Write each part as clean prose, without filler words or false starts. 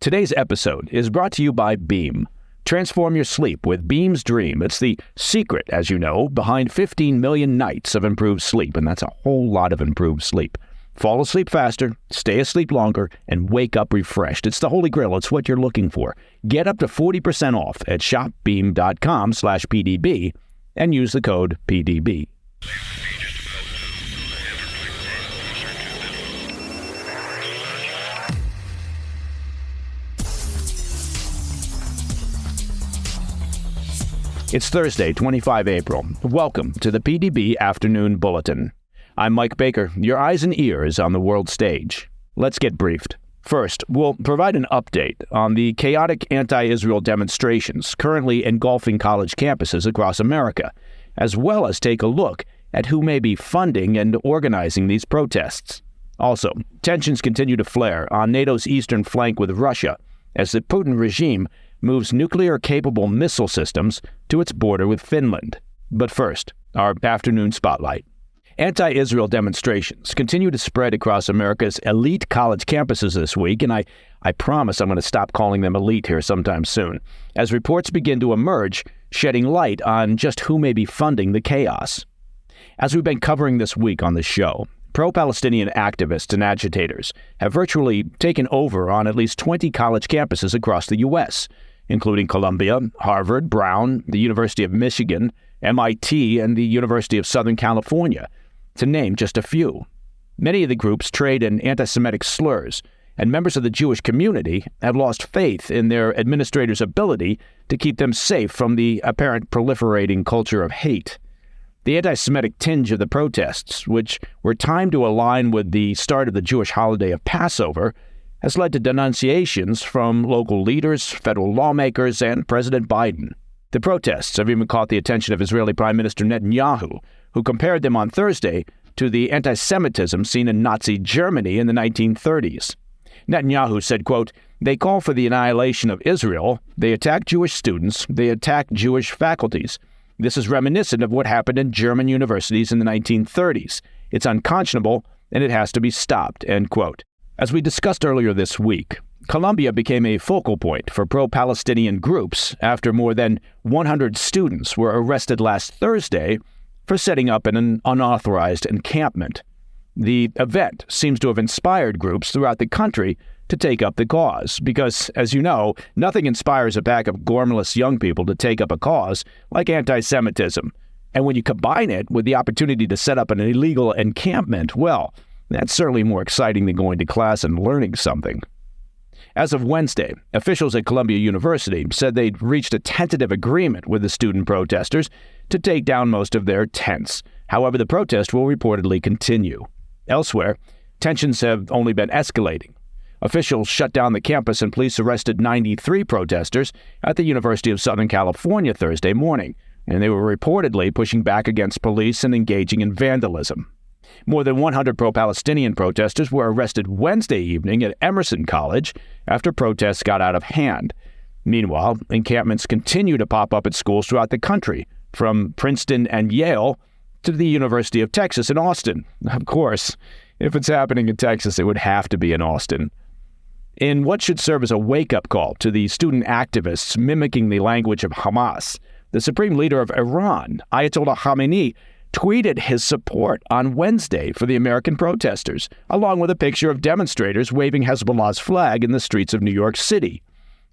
Today's episode is brought to you by Beam. Transform your sleep with Beam's Dream. It's the secret, as you know, behind 15 million nights of improved sleep, and that's a whole lot of improved sleep. Fall asleep faster, stay asleep longer, and wake up refreshed. It's the holy grail. It's what you're looking for. Get up to 40% off at shopbeam.com/PDB and use the code PDB. It's Thursday, 25 April. Welcome to the PDB Afternoon Bulletin. I'm Mike Baker, your eyes and ears on the world stage. Let's get briefed. First, we'll provide an update on the chaotic anti-Israel demonstrations currently engulfing college campuses across America, as well as take a look at who may be funding and organizing these protests. Also, tensions continue to flare on NATO's eastern flank with Russia as the Putin regime moves nuclear-capable missile systems to its border with Finland. But first, our afternoon spotlight. Anti-Israel demonstrations continue to spread across America's elite college campuses this week, and I promise I'm going to stop calling them elite here sometime soon, as reports begin to emerge, shedding light on just who may be funding the chaos. As we've been covering this week on the show, pro-Palestinian activists and agitators have virtually taken over on at least 20 college campuses across the U.S., including Columbia, Harvard, Brown, the University of Michigan, MIT, and the University of Southern California, to name just a few. Many of the groups trade in anti-Semitic slurs, and members of the Jewish community have lost faith in their administrators' ability to keep them safe from the apparent proliferating culture of hate. The anti-Semitic tinge of the protests, which were timed to align with the start of the Jewish holiday of Passover, has led to denunciations from local leaders, federal lawmakers, and President Biden. The protests have even caught the attention of Israeli Prime Minister Netanyahu, who compared them on Thursday to the anti-Semitism seen in Nazi Germany in the 1930s. Netanyahu said, quote, "They call for the annihilation of Israel. They attack Jewish students. They attack Jewish faculties. This is reminiscent of what happened in German universities in the 1930s. It's unconscionable, and it has to be stopped," end quote. As we discussed earlier this week, Columbia became a focal point for pro-Palestinian groups after more than 100 students were arrested last Thursday for setting up an unauthorized encampment. The event seems to have inspired groups throughout the country to take up the cause, because, as you know, nothing inspires a pack of gormless young people to take up a cause like anti-Semitism. And when you combine it with the opportunity to set up an illegal encampment, well, that's certainly more exciting than going to class and learning something. As of Wednesday, officials at Columbia University said they'd reached a tentative agreement with the student protesters to take down most of their tents. However, the protest will reportedly continue. Elsewhere, tensions have only been escalating. Officials shut down the campus and police arrested 93 protesters at the University of Southern California Thursday morning, and they were reportedly pushing back against police and engaging in vandalism. More than 100 pro-Palestinian protesters were arrested Wednesday evening at Emerson College after protests got out of hand. Meanwhile, encampments continue to pop up at schools throughout the country, from Princeton and Yale to the University of Texas in Austin. Of course, if it's happening in Texas, it would have to be in Austin. In what should serve as a wake-up call to the student activists mimicking the language of Hamas, the supreme leader of Iran, Ayatollah Khamenei, tweeted his support on Wednesday for the American protesters, along with a picture of demonstrators waving Hezbollah's flag in the streets of New York City.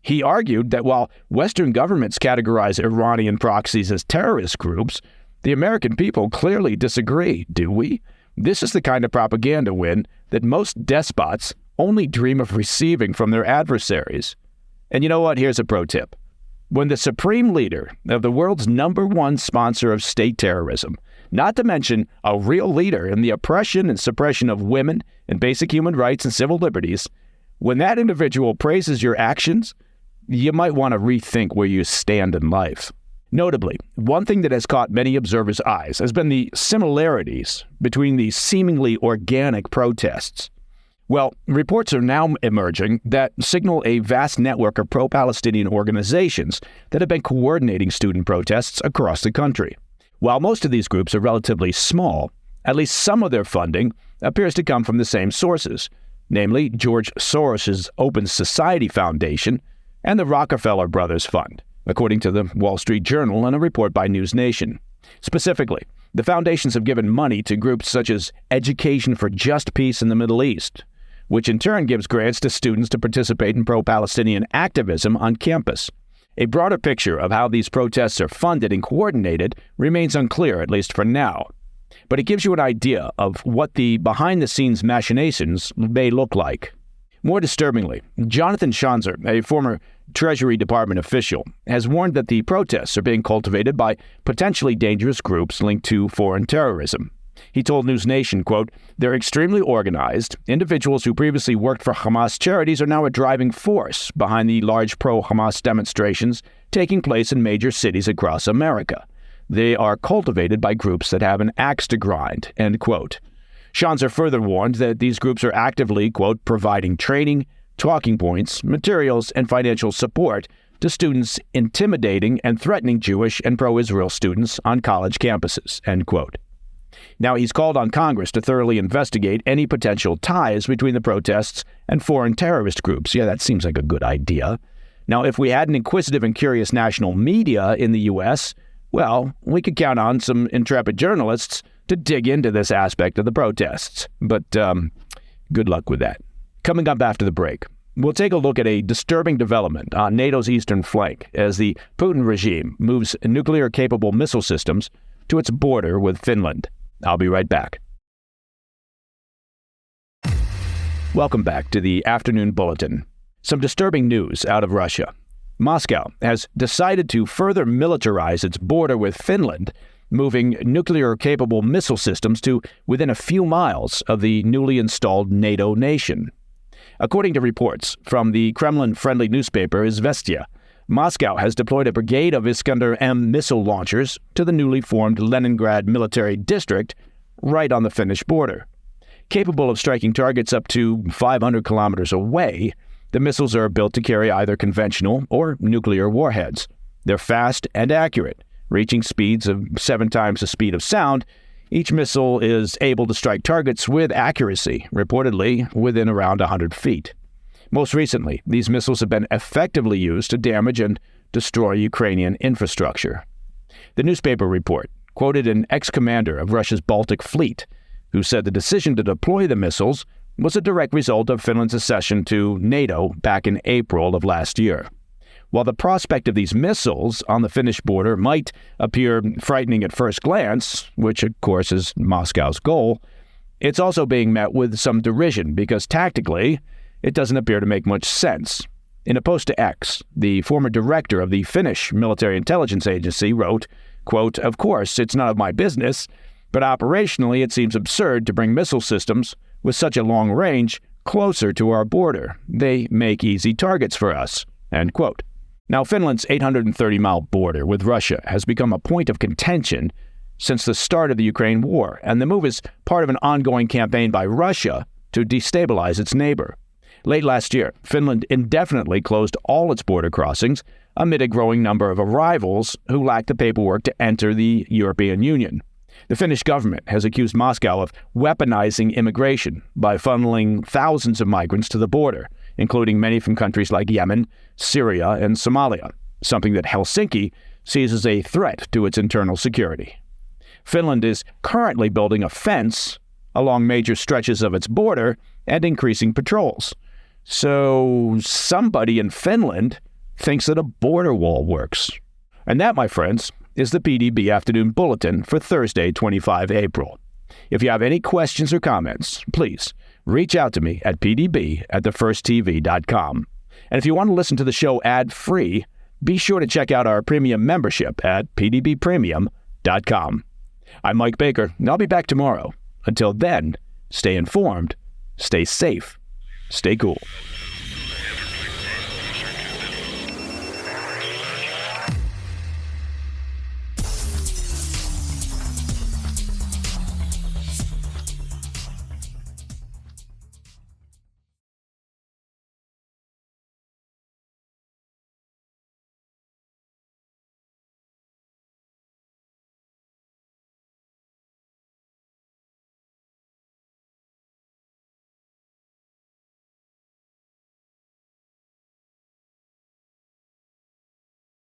He argued that while Western governments categorize Iranian proxies as terrorist groups, the American people clearly disagree, do we? This is the kind of propaganda win that most despots only dream of receiving from their adversaries. And you know what? Here's a pro tip. When the supreme leader of the world's #1 sponsor of state terrorism, not to mention a real leader in the oppression and suppression of women and basic human rights and civil liberties, when that individual praises your actions, you might want to rethink where you stand in life. Notably, one thing that has caught many observers' eyes has been the similarities between these seemingly organic protests. Well, reports are now emerging that signal a vast network of pro-Palestinian organizations that have been coordinating student protests across the country. While most of these groups are relatively small, at least some of their funding appears to come from the same sources. namely George Soros's Open Society Foundation and the Rockefeller Brothers Fund, according to the Wall Street Journal and a report by NewsNation. Specifically, the foundations have given money to groups such as Education for Just Peace in the Middle East, which in turn gives grants to students to participate in pro-Palestinian activism on campus. A broader picture of how these protests are funded and coordinated remains unclear, at least for now. But it gives you an idea of what the behind-the-scenes machinations may look like. More disturbingly, Jonathan Schanzer, a former Treasury Department official, has warned that the protests are being cultivated by potentially dangerous groups linked to foreign terrorism. He told NewsNation, quote, "They're extremely organized. Individuals who previously worked for Hamas charities are now a driving force behind the large pro-Hamas demonstrations taking place in major cities across America. They are cultivated by groups that have an axe to grind," end quote. Schanzer further warned that these groups are actively, quote, "providing training, talking points, materials, and financial support to students intimidating and threatening Jewish and pro-Israel students on college campuses," end quote. Now, he's called on Congress to thoroughly investigate any potential ties between the protests and foreign terrorist groups. Yeah, that seems like a good idea. Now, if we had an inquisitive and curious national media in the U.S., well, we could count on some intrepid journalists to dig into this aspect of the protests. But good luck with that. Coming up after the break, we'll take a look at a disturbing development on NATO's eastern flank as the Putin regime moves nuclear-capable missile systems to its border with Finland. I'll be right back. Welcome back to the Afternoon Bulletin. Some disturbing news out of Russia. Moscow has decided to further militarize its border with Finland, moving nuclear-capable missile systems to within a few miles of the newly installed NATO nation. According to reports from the Kremlin-friendly newspaper Izvestia, Moscow has deployed a brigade of Iskander-M missile launchers to the newly formed Leningrad military district right on the Finnish border. Capable of striking targets up to 500 kilometers away, the missiles are built to carry either conventional or nuclear warheads. They're fast and accurate, reaching speeds of 7 times the speed of sound. Each missile is able to strike targets with accuracy, reportedly within around 100 feet. Most recently, these missiles have been effectively used to damage and destroy Ukrainian infrastructure. The newspaper report quoted an ex-commander of Russia's Baltic Fleet, who said the decision to deploy the missiles was a direct result of Finland's accession to NATO back in April of last year. While the prospect of these missiles on the Finnish border might appear frightening at first glance, which of course is Moscow's goal, it's also being met with some derision because tactically, it doesn't appear to make much sense. In a post to X, the former director of the Finnish military intelligence agency wrote, quote, "Of course, it's none of my business, but operationally it seems absurd to bring missile systems with such a long range closer to our border. They make easy targets for us," end quote. Now, Finland's 830-mile border with Russia has become a point of contention since the start of the Ukraine war, and the move is part of an ongoing campaign by Russia to destabilize its neighbor. Late last year, Finland indefinitely closed all its border crossings amid a growing number of arrivals who lacked the paperwork to enter the European Union. The Finnish government has accused Moscow of weaponizing immigration by funneling thousands of migrants to the border, including many from countries like Yemen, Syria, and Somalia, something that Helsinki sees as a threat to its internal security. Finland is currently building a fence along major stretches of its border and increasing patrols. So somebody in Finland thinks that a border wall works. And that, my friends, is the PDB Afternoon Bulletin for Thursday, 25 April. If you have any questions or comments, please reach out to me at pdb@thefirsttv.com. And if you want to listen to the show ad-free, be sure to check out our premium membership at pdbpremium.com. I'm Mike Baker, and I'll be back tomorrow. Until then, stay informed, stay safe, stay cool.